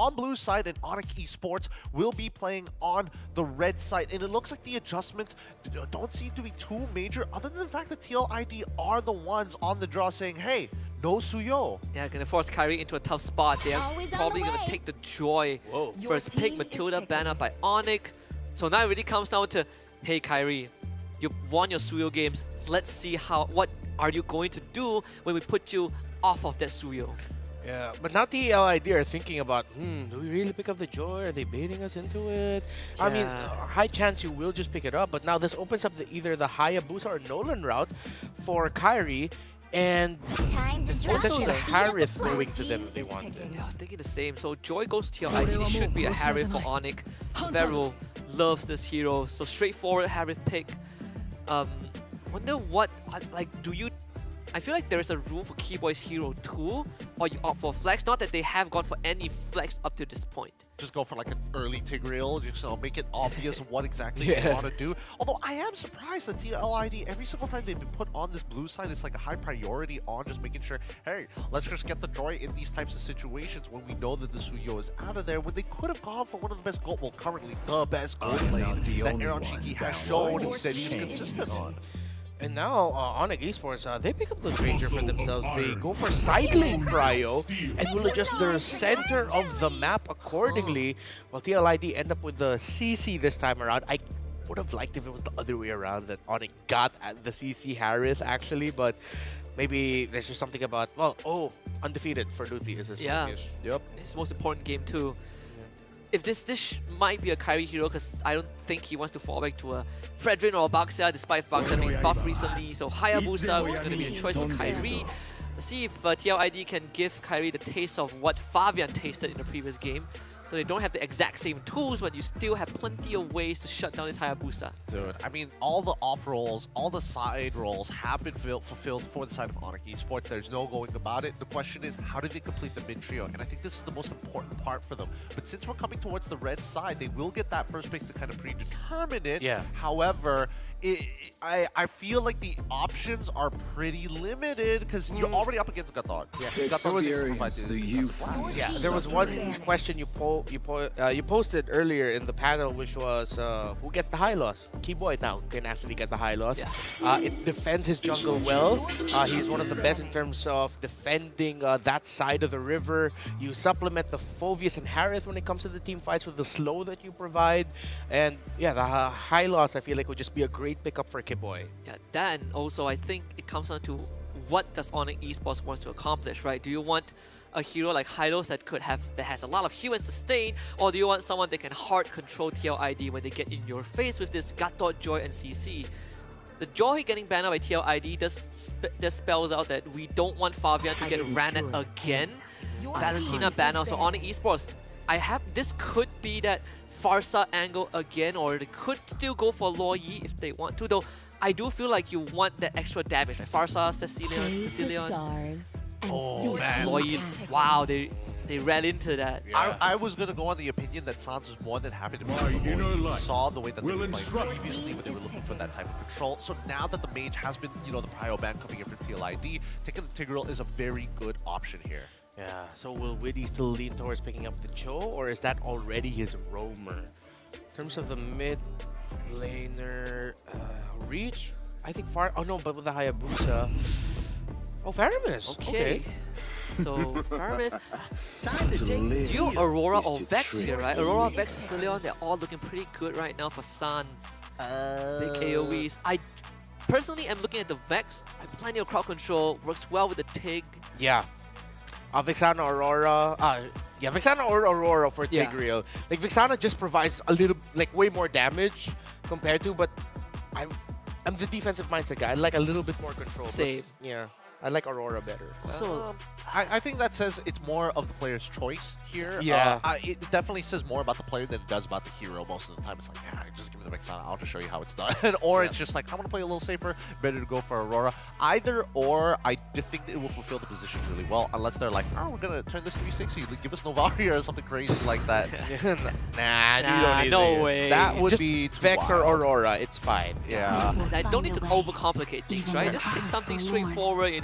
on blue side, and ONIC Esports will be playing on the red side. And it looks like the adjustments don't seem to be too major, other than the fact that TLID are the ones on the draw saying, hey, no Suyo. Yeah, gonna force Kyrie into a tough spot. They're probably gonna take the Joy. Whoa. First pick, Matilda banned out by ONIC. So now it really comes down to, hey Kyrie, you won your Suyo games. Let's see what are you going to do when we put you off of that Suyo. Yeah, but now TLID are thinking about, do we really pick up the Joy? Are they baiting us into it? I mean, high chance you will just pick it up, but now this opens up either the Hayabusa or Nolan route for Kyrie, and there's potentially the Harith going to them if they want it. Yeah, I was thinking the same. So Joy goes to TLID. This should be a Harith for ONIC. Vero loves this hero, so straightforward Harith pick. Wonder what, do you... I feel like there is a room for Keyboy's hero too, or you opt for flex. Not that they have gone for any flex up to this point. Just go for like an early Tigreal, just make it obvious what exactly they want to do. Although I am surprised that TLID, every single time they've been put on this blue side, it's like a high priority on just making sure, hey, let's just get the Joy in these types of situations when we know that the Suyo is out of there, when they could have gone for one of the best gold, well, currently the best gold lane that Aaron Cheeky has shown that he's consistent on. And now, ONIC Esports, they pick up the Ranger for themselves. They go for side lane Cryo and will adjust their center of the map accordingly. While TLID end up with the CC this time around. I would have liked if it was the other way around, that ONIC got at the CC Harith actually, but maybe there's just something about, well, undefeated for Luthi is his focus. Yep. It's the most important game too. If this might be a Kyrie hero, because I don't think he wants to fall back to a Fredrin or a Baxia, despite Baxia being buffed recently. So Hayabusa is going to be a choice for Kyrie. Let's see if TLID can give Kyrie the taste of what Fabian tasted in the previous game. So they don't have the exact same tools, but you still have plenty of ways to shut down this Hayabusa. Dude, I mean, all the off rolls, all the side rolls have been fulfilled for the side of ONIC Esports. There's no going about it. The question is, how do they complete the mid trio? And I think this is the most important part for them. But since we're coming towards the red side, they will get that first pick to kind of predetermine it. Yeah. However, I feel like the options are pretty limited because you're already up against Gatot. Yeah, there was one question you posted earlier in the panel, which was who gets the high loss? Keyboy now can actually get the high loss. Yeah. It defends his jungle well. He's one of the best in terms of defending that side of the river. You supplement the Phoveus and Harith when it comes to the team fights with the slow that you provide. And yeah, the high loss I feel like would just be a great pickup for Keyboy. Yeah, then also I think it comes down to what does ONIC Esports wants to accomplish, right? Do you want a hero like Hylos that has a lot of heal and sustain, or do you want someone that can hard control TLID when they get in your face with this Gatot, Joy, and CC? The Joy getting banned out by TLID does spells out that we don't want Fabian to get ran at again. Valentina banned out, so ONIC Esports, this could be that Farsa angle again, or they could still go for Luo Yi if they want to, though I do feel like you want that extra damage, right? Farsa, Cecilion. Oh man, Luo Yi, wow, they ran into that. Yeah. I was going to go on the opinion that Sans was more than happy to be We saw the way that they were playing previously when they were looking for that type of control. So now that the mage has been, the prio ban coming in from TLID, taking the Tigreal is a very good option here. Yeah, so will Widdy still lean towards picking up the Cho, or is that already his roamer? In terms of the mid laner reach, I think oh no, but with the Hayabusa. Oh, Faramis. Okay. So Faramis, dual Aurora or Vex here, right? Aurora, Vex, Cecilion, they're all looking pretty good right now for Sans. Big AoEs. I personally am looking at the Vex. I have plenty of crowd control, works well with the Tig. Yeah. Vexana Aurora, Vexana or Aurora for Tigreal. Like Vexana just provides a little, way more damage compared to, but I'm the defensive mindset guy. I like a little bit more control. Same. Yeah. I like Aurora better. Also, I think that says it's more of the player's choice here. Yeah. It definitely says more about the player than it does about the hero most of the time. It's like, just give me the Vexana, I'll just show you how it's done. Or it's just like, I want to play a little safer, better to go for Aurora. Either or, I think it will fulfill the position really well, unless they're like, oh, we're going to turn this 360, give us Novaria or something crazy like that. You don't need no way. That would just be too Vex wild. or Aurora, it's fine. Yeah. I don't need to overcomplicate things, right? Just pick something straightforward,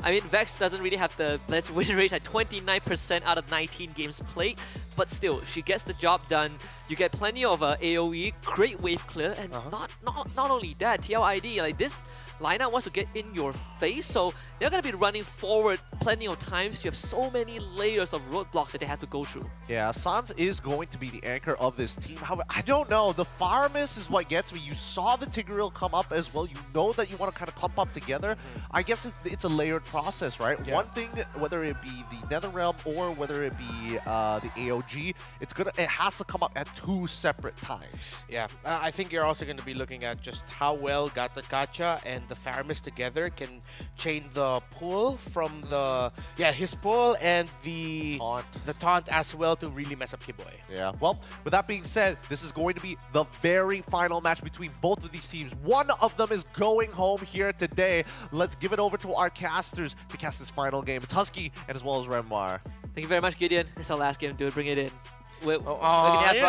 I mean, Vex doesn't really have the win rate at 29% out of 19 games played, but still, she gets the job done. You get plenty of AoE, great wave clear, and not only that, TLID, like this lineup wants to get in your face, so they're going to be running forward plenty of times. You have so many layers of roadblocks that they have to go through. Yeah, Sans is going to be the anchor of this team. However, I don't know. The fire mist is what gets me. You saw the Tigreal come up as well. You know that you want to kind of clump up together. I guess it's a layered process, right? Yeah. One thing, whether it be the Netherrealm or whether it be the AOG, it has to come up at 2 separate times. Yeah, I think you're also going to be looking at just how well Gata Kacha and the Faramis together can chain the pull from the his pull and the taunt as well to really mess up Kiboy. Yeah, well, with that being said, this is going to be the very final match between both of these teams. One of them is going home here today. Let's give it over to our casters to cast this final game. It's Husky and as well as Renoir. Thank you very much, Gideon. It's our last game, dude. Bring it in. It's Okay.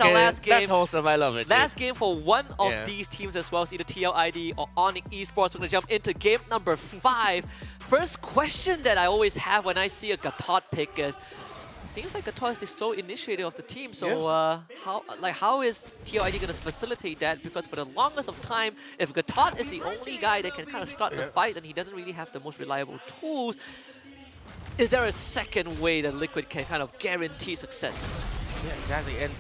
our last game. That's wholesome. I love it. Last game for one of these teams as well. It's either TLID or ONIC Esports. We're going to jump into game number 5. First question that I always have when I see a Gatot pick is, seems like Gatot is the sole initiator of the team. So how is TLID going to facilitate that? Because for the longest of time, if Gatot is the only guy that can kind of start the fight and he doesn't really have the most reliable tools, is there a second way that Liquid can kind of guarantee success? Yeah, exactly. And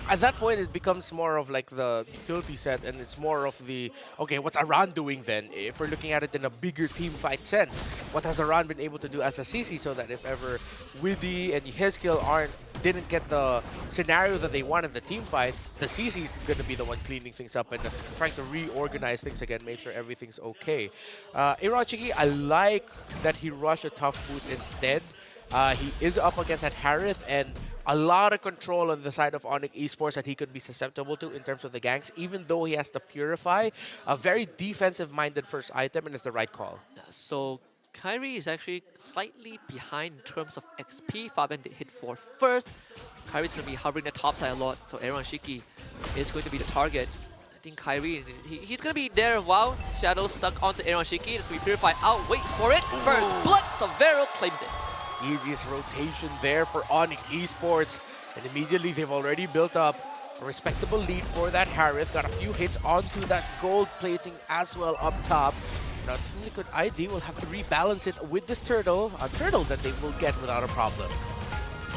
at that point, it becomes more of like the utility set, and it's more of the, okay, what's Aran doing then? If we're looking at it in a bigger team fight sense, what has Aran been able to do as a CC so that if ever Widdy and Hezkiel didn't get the scenario that they want in the team fight, the CC is going to be the one cleaning things up and trying to reorganize things again, make sure everything's okay. Irochiki, I like that he rushed a tough boots instead. He is up against that Harith and a lot of control on the side of ONIC Esports that he could be susceptible to in terms of the ganks, even though he has to Purify. A very defensive-minded first item, and it's the right call. So Kyrie is actually slightly behind in terms of XP. Fabian did hit 4 first. Kyrie's going to be hovering the top side a lot, so Aaron Shiki is going to be the target. I think Kyrie, he's going to be there a while. Shadow stuck onto Aaron Shiki. It's going to be Purified out, waits for it. First blood, Severo claims it. Easiest rotation there for ONIC Esports. And immediately they've already built up a respectable lead for that Harith. Got a few hits onto that gold plating as well up top. Now Team Liquid ID will have to rebalance it with this turtle. A turtle that they will get without a problem.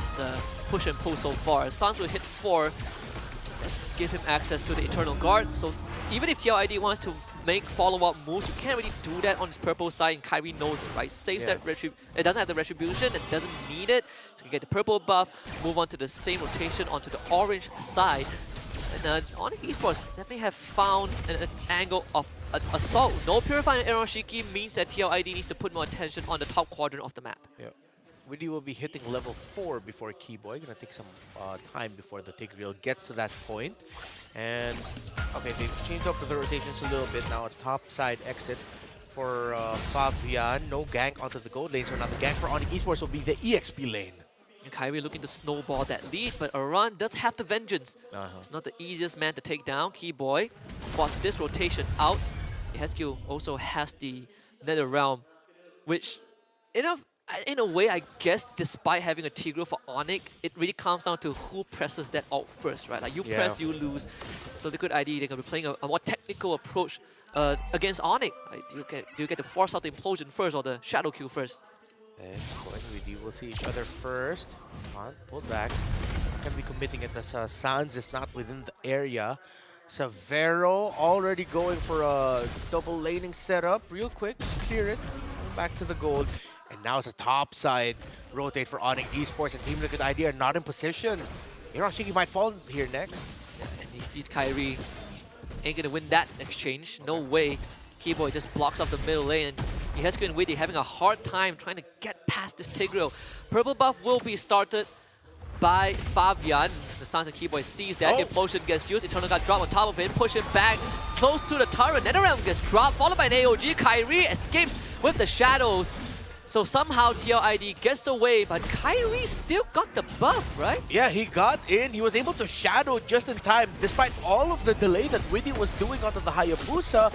It's a push and pull so far. Sans will hit 4. Let's give him access to the Eternal Guard. So even if TLID wants to make follow-up moves, you can't really do that on his purple side, and Kyrie knows it, right? Saves that it doesn't have the retribution, it doesn't need it. So you get the purple buff, move on to the same rotation onto the orange side. And ONIC Esports definitely have found an angle of assault. No Purifying Aaron Shiki means that TLID needs to put more attention on the top quadrant of the map. Yeah. Widdy will be hitting level 4 before Keyboy. Gonna take some time before the Tigreal gets to that point. And okay, they've changed up the rotations a little bit now. A top side exit for Fabian. No gank onto the gold lane, so now the gank for ONIC Esports will be the EXP lane. And Kyrie looking to snowball that lead, but Aran does have the vengeance. It's not the easiest man to take down. Keyboy spots this rotation out. Hezkiel also has the Netherrealm, which in a way, I guess, despite having a Tigreal for ONIC, it really comes down to who presses that out first, right? Like, you press, you lose. So the good idea, they're going to be playing a more technical approach against ONIC. Right? Do you get to force out the Implosion first or the Shadow Kill first? And we will see each other first. Come on, pull back. Can be committing it as Sans is not within the area. Severo already going for a double laning setup. Real quick, just clear it. Back to the gold. And now it's a top side rotate for ONIC Esports, and Team Liquid ID are not in position. Hiroshiki might fall here next. Yeah, and he sees Kyrie ain't gonna win that exchange. No way. Keyboy just blocks off the middle lane, and Hezkiel and Widdy having a hard time trying to get past this Tigreal. Purple buff will be started by Fabian. The Sans and Keyboy sees that. Implosion gets used. Eternal Guard drop on top of it. Push him back close to the turret. Netherrealm gets dropped, followed by an AOG. Kyrie escapes with the shadows. So somehow TLID gets away, but Kyrie still got the buff, right? Yeah, he got in. He was able to shadow just in time. Despite all of the delay that Widdy was doing onto the Hayabusa,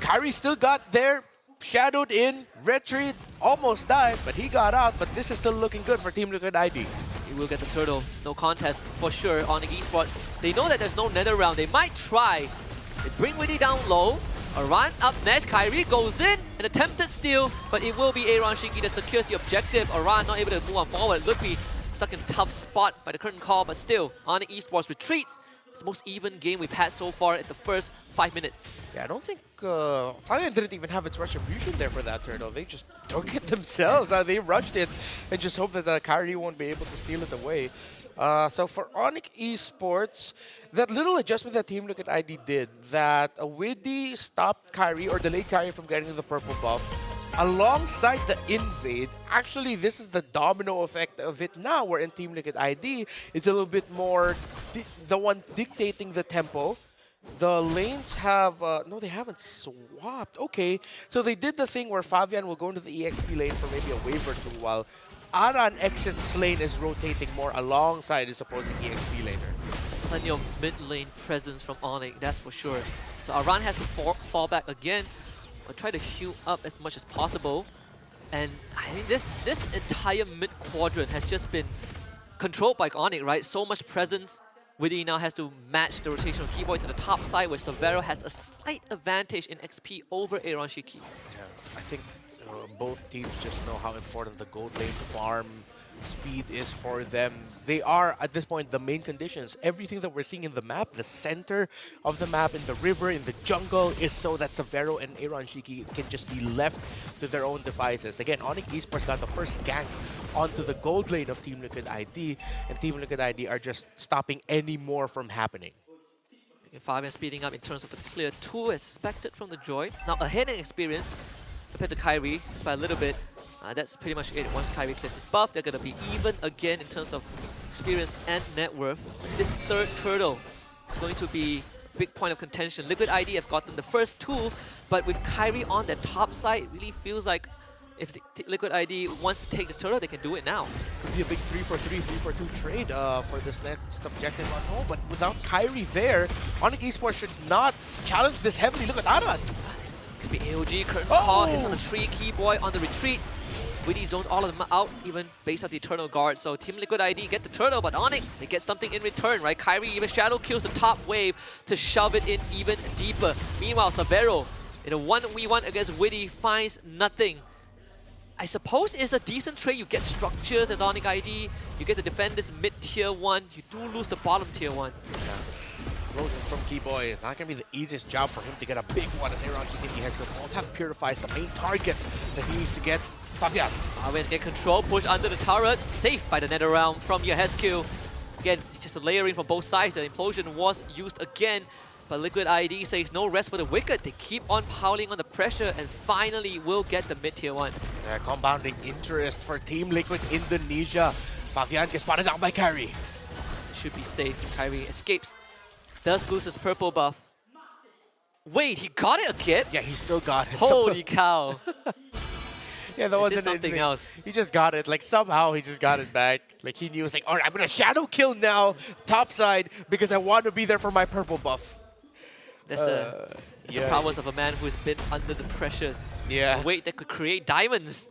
Kyrie still got there, shadowed in, retreat, almost died, but he got out. But this is still looking good for Team Liquid ID. He will get the turtle. No contest for sure on the esports. They know that there's no nether round. They might try. They bring Witty down low. Aran up next. Kyrie goes in. An attempted steal, but it will be Aaron Shiki that secures the objective. Aran not able to move on forward. Ludwig stuck in a tough spot by the curtain call, but still, ONIC Esports retreats. It's the most even game we've had so far at the first 5 minutes. Yeah, I don't think Fire didn't even have its retribution there for that turtle. They just took it themselves. They rushed it and just hope that Kyrie won't be able to steal it away. So for ONIC Esports, that little adjustment that Team Liquid ID did, that Widdy stopped Kyrie or delayed Kyrie from getting the purple buff, alongside the invade, actually this is the domino effect of it now, where in Team Liquid ID, it's a little bit more the one dictating the tempo. The lanes have, no, they haven't swapped. Okay, so they did the thing where Fabian will go into the EXP lane for maybe a wave or two, while Aran exits lane is rotating more alongside his opposing EXP laner. Plenty of mid lane presence from ONIC, that's for sure. So Aran has to fall back again, but try to heal up as much as possible. And I think this entire mid quadrant has just been controlled by ONIC, right? So much presence. Widdy now has to match the rotation of Keyboy to the top side, where Severo has a slight advantage in XP over Aaron Shiki. Yeah, I think both teams just know how important the gold lane farm speed is for them. They are, at this point, the main conditions. Everything that we're seeing in the map, the center of the map, in the river, in the jungle, is so that Severo and Aaron Shiki can just be left to their own devices. Again, ONIC Esports got the first gank onto the gold lane of Team Liquid ID, and Team Liquid ID are just stopping any more from happening. Fabian speeding up in terms of the clear 2 as expected from the Joy. Now ahead in experience compared to Kyrie, just by a little bit. That's pretty much it. Once Kyrie clears his buff, they're going to be even again in terms of experience and net worth. This third turtle is going to be a big point of contention. Liquid ID have gotten the first 2, but with Kyrie on the top side, it really feels like if Liquid ID wants to take this turtle, they can do it now. Could be a big 3-for-3, 3-for-2 trade for this next objective on home, but without Kyrie there, ONIC Esports should not challenge this heavily. Look at Aran. Could be AOG, curtain call, hits on the tree, Keyboy on the retreat. Widdy zones all of them out, even based off the Eternal Guard. So Team Liquid ID get the turtle, but ONIC, they get something in return, right? Kyrie even shadow kills the top wave to shove it in even deeper. Meanwhile, Severo, in a 1v1 against Widdy, finds nothing. I suppose it's a decent trade. You get structures as ONIC ID, you get to defend this mid-tier 1, you do lose the bottom tier 1. Yeah. From Keyboy, it's not going to be the easiest job for him to get a big one as Aaron Shiki has both have purifies the main targets that he needs to get. Fabian. Always get control, push under the turret, safe by the nether realm from your Heskill. Again, it's just a layering from both sides. The implosion was used again, but Liquid ID says no rest for the wicked. They keep on piling on the pressure and finally will get the mid-tier 1. Compounding interest for Team Liquid Indonesia. Fabian gets spotted out by Kyrie. Should be safe. Kyrie escapes. Does lose his purple buff. Wait, he got it again? Yeah, he still got it. Holy cow. Yeah, that wasn't something else. He just got it. Like, somehow he just got it back. Like, he knew, it's like, all right, I'm going to shadow kill now, top side, because I want to be there for my purple buff. That's the prowess of a man who's been under the pressure. Yeah. A weight that could create diamonds.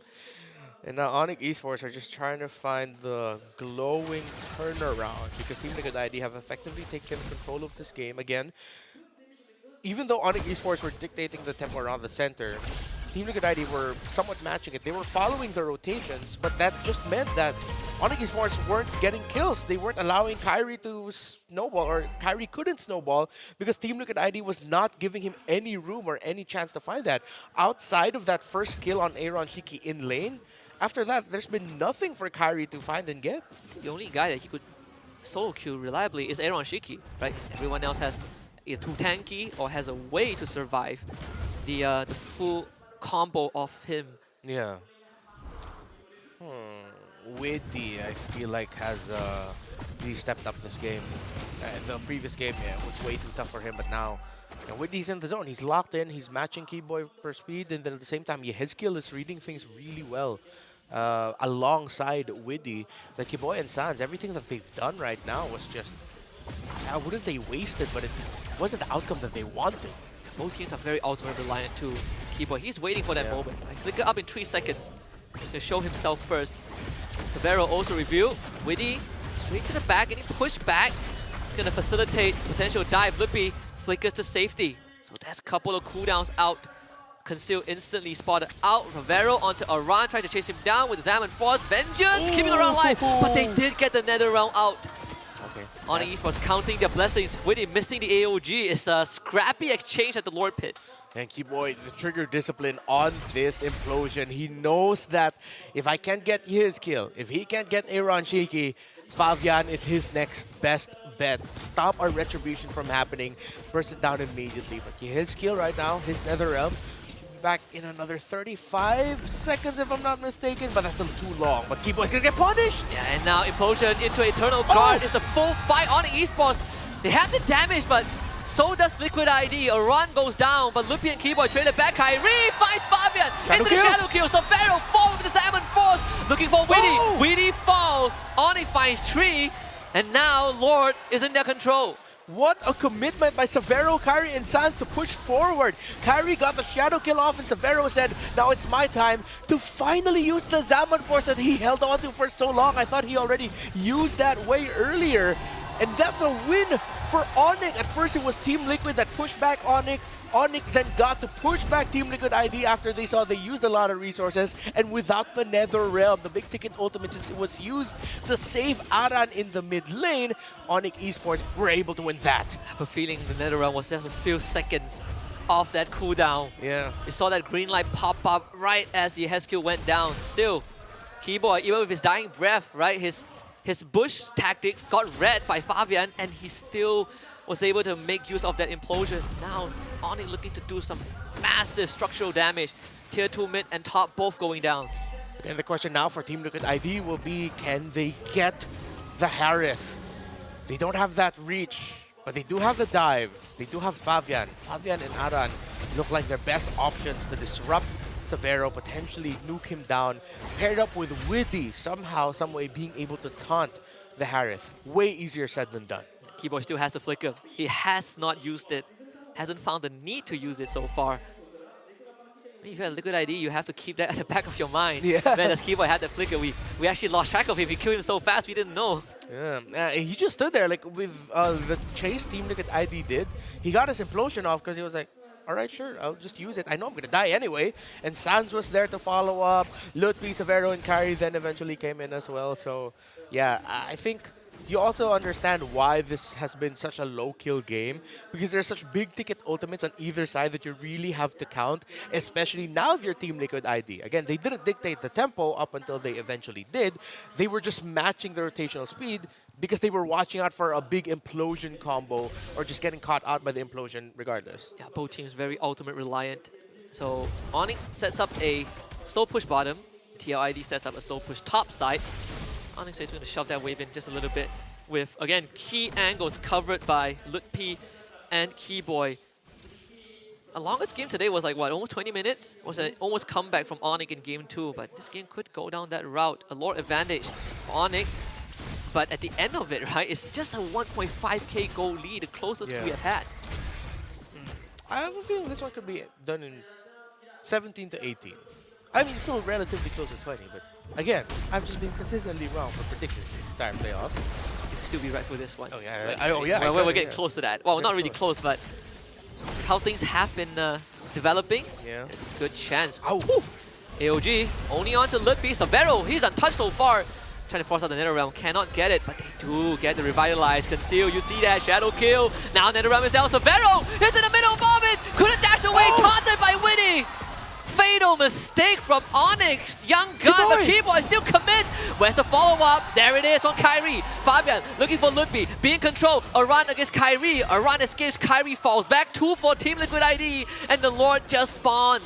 And now ONIC Esports are just trying to find the glowing turnaround, because Team Liquid ID have effectively taken control of this game. Again, even though ONIC Esports were dictating the tempo around the center, Team Liquid ID were somewhat matching it. They were following the rotations, but that just meant that ONIC Esports weren't getting kills. They weren't allowing Kyrie to snowball, or Kyrie couldn't snowball, because Team Liquid ID was not giving him any room or any chance to find that. Outside of that first kill on Aaron Shiki in lane, after that, there's been nothing for Kyrie to find and get. The only guy that he could solo kill reliably is Aaron Shiki, right? Everyone else has either too tanky or has a way to survive the full combo of him. Yeah. Widdy, I feel like, has really stepped up this game. The previous game, yeah, was way too tough for him, but now Widdy's in the zone. He's locked in. He's matching Keyboy per speed, and then at the same time, his skill is reading things really well. Alongside Widdy, the Keyboy and Sans, everything that they've done right now was just, I wouldn't say wasted, but it wasn't the outcome that they wanted. Both teams are very ultimate reliant too. Keyboy, he's waiting for that moment. Like, flicker up in 3 seconds to show himself first. Severo also revealed. Witty straight to the back, getting pushed back. It's going to facilitate potential dive. Lippy flickers to safety. So that's a couple of cooldowns out. Conceal instantly spotted out. Severo onto Aran, trying to chase him down with Zaman Force. Vengeance keeping Aran alive, but they did get the nether round out. Okay. ONIC Esports counting their blessings. Witty missing the AOG. It's a scrappy exchange at the Lord Pit. And Keyboy, the trigger discipline on this implosion. He knows that if I can't get his kill, if he can't get Aaron Shiki, Fabian is his next best bet. Stop our retribution from happening. Burst it down immediately. But his kill right now, his nether realm, back in another 35 seconds if I'm not mistaken, but that's still too long. But Keyboy's gonna get punished! Yeah, and now Implosion into Eternal Guard is the full fight on Esports. They have the damage, but so does Liquid ID. A run goes down, but Lippy and Keyboy trade it back. Kyrie finds Fabian into the shadow kill. Severo falls with the Salmon Force, looking for Witty. Witty falls. ONIC finds Tree, and now Lord is in their control. What a commitment by Severo, Kyrie, and Sans to push forward. Kyrie got the shadow kill off, and Severo said, now it's my time to finally use the Zaman Force that he held on to for so long. I thought he already used that way earlier. And that's a win for ONIC. At first, it was Team Liquid that pushed back ONIC. ONIC then got to push back Team Liquid ID after they saw they used a lot of resources. And without the Nether Realm, the big ticket ultimate, since it was used to save Aran in the mid lane, ONIC Esports were able to win that. I have a feeling the nether realm was just a few seconds off that cooldown. Yeah. You saw that green light pop up right as the Heskill went down. Still, Keyboy, even with his dying breath, right, his bush tactics got read by Fabian, and he still was able to make use of that implosion. Now, ONIC looking to do some massive structural damage. Tier 2 mid and top both going down. And the question now for Team Liquid ID will be, can they get the Harith? They don't have that reach, but they do have the dive. They do have Fabian. Fabian and Aran look like their best options to disrupt Severo, potentially nuke him down, paired up with Witty, somehow, some way being able to taunt the Harith. Way easier said than done. Keyboy still has the flicker. He has not used it. Hasn't found the need to use it so far. I mean, if you have Liquid ID, you have to keep that at the back of your mind. Yeah. Man, as Keyboy had the flicker, we actually lost track of him. We killed him so fast, we didn't know. Yeah, he just stood there like with the chase Team Liquid ID did. He got his implosion off because he was like, all right, sure, I'll just use it. I know I'm going to die anyway. And Sans was there to follow up. Lutfi, Severo, and Kyrie then eventually came in as well. So, yeah, I think you also understand why this has been such a low-kill game, because there's such big-ticket ultimates on either side that you really have to count, especially now if you're Team Liquid ID. Again, they didn't dictate the tempo up until they eventually did. They were just matching the rotational speed because they were watching out for a big implosion combo or just getting caught out by the implosion regardless. Yeah, both teams very ultimate reliant. So ONIC sets up a slow push bottom. TLID sets up a slow push top side. ONIC says he's going to shove that wave in just a little bit with, again, key angles covered by Lutpi and Keyboy. The longest game today was like, what, almost 20 minutes? It was an almost comeback from ONIC in game 2, but this game could go down that route. A Lord advantage for ONIC. But at the end of it, right, it's just a 1.5k goal lead, the closest we have had. I have a feeling this one could be done in 17 to 18. I mean, still relatively close to 20, but again, I've just been consistently wrong for predictions this entire playoffs. You'll still be right for this one. Oh, yeah. Like, we're getting close to that. Well, not really close, but how things have been developing, there's a good chance. Ow. AOG, only on to Lutfi. Severo, he's untouched so far. Trying to force out the Nether Realm, cannot get it, but they do get the Revitalize. Conceal, you see that, Shadow Kill. Now Nether Realm is down, Severo is in the middle of it! Couldn't dash away, taunted by Witty! Fatal mistake from ONIC. Young gun, but Keyboy still commits. Where's the follow-up? There it is on Kyrie. Fabian looking for Lutfi, being controlled. A run against Kyrie. A run escapes, Kyrie falls back. 2 for Team Liquid ID, and the Lord just spawned.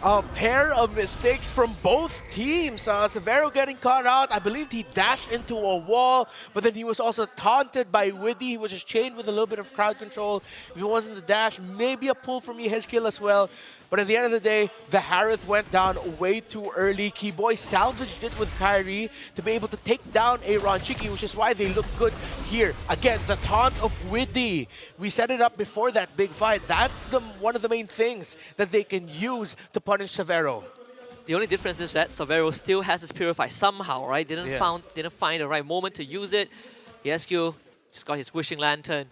A pair of mistakes from both teams. Severo getting caught out. I believe he dashed into a wall, but then he was also taunted by Witty. He was just chained with a little bit of crowd control. If it wasn't the dash, maybe a pull from Hezkill as well. But at the end of the day, the Harith went down way too early. Keyboy salvaged it with Kyrie to be able to take down Aaron Chiki, which is why they look good here. Again, the taunt of Witty. We set it up before that big fight. That's one of the main things that they can use to punish Severo. The only difference is that Severo still has his Purify somehow, right? Didn't find the right moment to use it. ESQ just got his Wishing Lantern.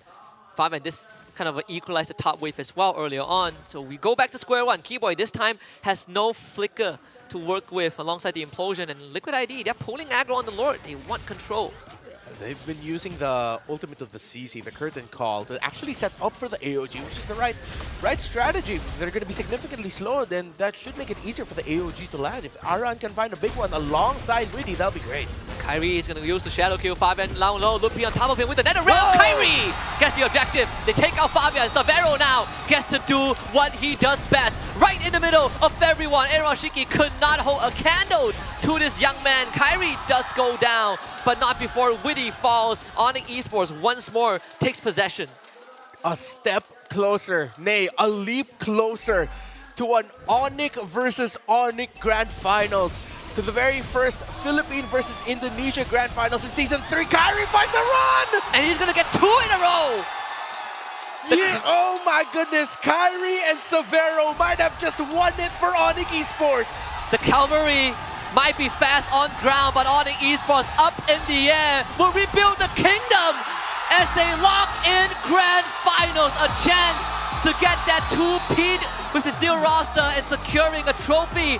Fabian, this kind of equalized the top wave as well earlier on. So we go back to square one. Keyboy this time has no flicker to work with alongside the Implosion, and Liquid ID, they're pulling aggro on the Lord. They want control. They've been using the ultimate of the CC, the Curtain Call, to actually set up for the AOG, which is the right strategy. They're going to be significantly slower, then that should make it easier for the AOG to land. If Aran can find a big one alongside Widdy, that'll be great. Kyrie is going to use the Shadow Kill. Fabian down low, Lupi on top of him with the Nether Realm. Kyrie gets the objective. They take out Fabian. Severo now gets to do what he does best. Right in the middle of everyone. Eroshiki could not hold a candle to this young man. Kyrie does go down, but not before Widdy falls. ONIC Esports once more takes possession. A step closer, nay, a leap closer to an ONIC versus ONIC Grand Finals. To the very first Philippine versus Indonesia Grand Finals in Season 3. Kyrie finds a run! And he's going to get 2 in a row! Yeah, oh my goodness, Kyrie and Severo might have just won it for ONIC Esports. The Cavalry might be fast on ground, but ONIC Esports up in the air will rebuild the kingdom as they lock in Grand Finals. A chance to get that 2-peat with his new roster and securing a trophy